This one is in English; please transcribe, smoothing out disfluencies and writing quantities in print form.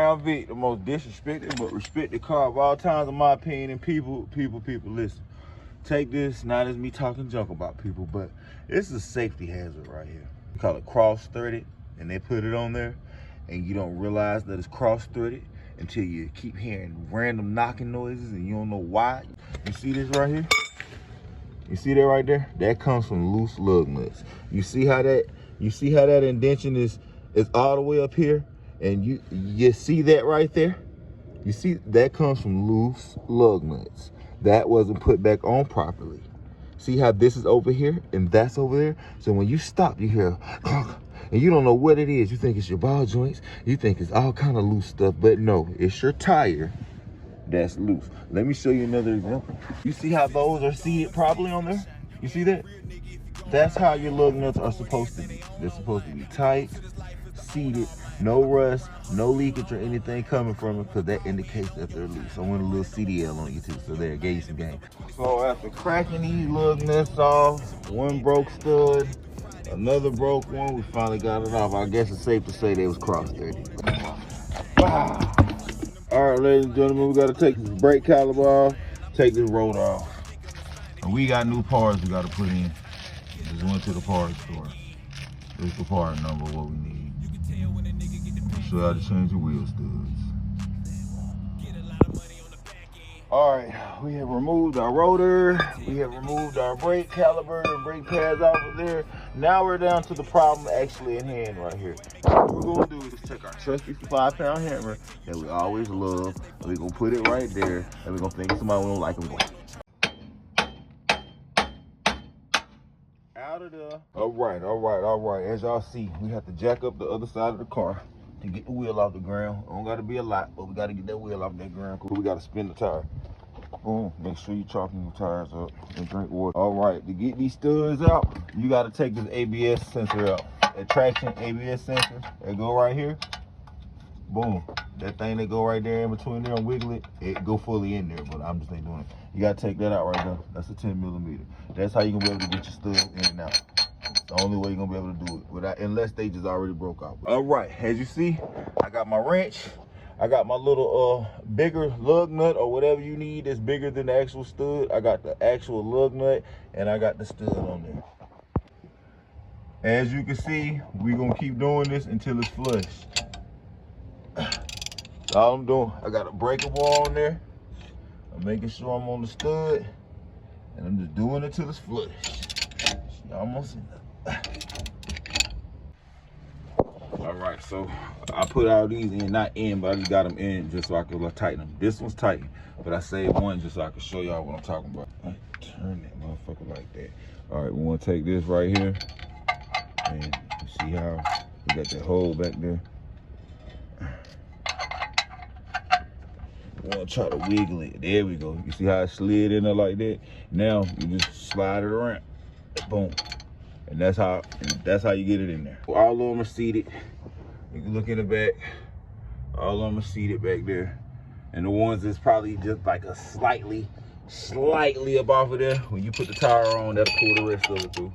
Crown Vic, the most disrespected but respected car of all times, in my opinion. And people, listen. Take this, not as me talking junk about people, but it's a safety hazard right here. We call it cross-threaded, and they put it on there, and you don't realize that it's cross-threaded until you keep hearing random knocking noises and you don't know why. You see this right here? You see that right there? That comes from loose lug nuts. You see how that indentation is all the way up here? And you see that right there? You see, that comes from loose lug nuts. That wasn't put back on properly. See how this is over here and that's over there? So when you stop, you hear and you don't know what it is. You think it's your ball joints. You think it's all kind of loose stuff, but no, it's your tire that's loose. Let me show you another example. You see how those are seated properly on there? You see that? That's how your lug nuts are supposed to be. They're supposed to be tight, seated, no rust, no leakage or anything coming from it, because that indicates that they're loose. I went a little CDL on you too, so there, gave you some game. So after cracking these lug nuts off, one broke stud, another broke one, we finally got it off. I guess it's safe to say they was cross-threaded. Wow. All right, ladies and gentlemen, we gotta take this brake caliper off, take this rotor off. And we got new parts we gotta put in. Just went to the parts store. This is the part number, what we need. Show you how to change your wheel studs. All right, we have removed our rotor. We have removed our brake caliper and brake pads off of there. Now we're down to the problem actually in hand right here. What we're gonna do is take our trusty 5-pound hammer that we always love, and we're gonna put it right there, and we're gonna think somebody won't like them. Out of there. All right. As y'all see, we have to jack up the other side of the car to get the wheel off the ground. Don't gotta be a lot, but we gotta get that wheel off that ground. We gotta spin the tire. Boom. Make sure you chopping your tires up and drink water. All right, to get these studs out, you gotta take this ABS sensor out. That traction ABS sensor, that go right here. Boom. That thing that go right there in between there and wiggle it, it go fully in there, but I'm just ain't doing it. You gotta take that out right now. That's a 10mm. That's how you can be able to get your studs in and out. The only way you're gonna be able to do it, without, unless they just already broke off. All right, as you see, I got my wrench. I got my little bigger lug nut or whatever you need that's bigger than the actual stud. I got the actual lug nut and I got the stud on there. As you can see, we're gonna keep doing this until it's flush. That's all I'm doing. I got a breakable on there. I'm making sure I'm on the stud and I'm just doing it till it's flush. Almost enough. All right, so I put all these in, not in, but I just got them in just so I could tighten them. This one's tight, but I saved one just so I can show y'all what I'm talking about. Turn that motherfucker like that. All right, we want to take this right here, and you see how we got that hole back there. We want to try to wiggle it. There we go. You see how it slid in there like that? Now you just slide it around. Boom. And that's how you get it in there. All of them are seated. You can look in the back. All of them are seated back there. And the ones that's probably just like a slightly up off of there, when you put the tire on, that'll pull the rest of it through.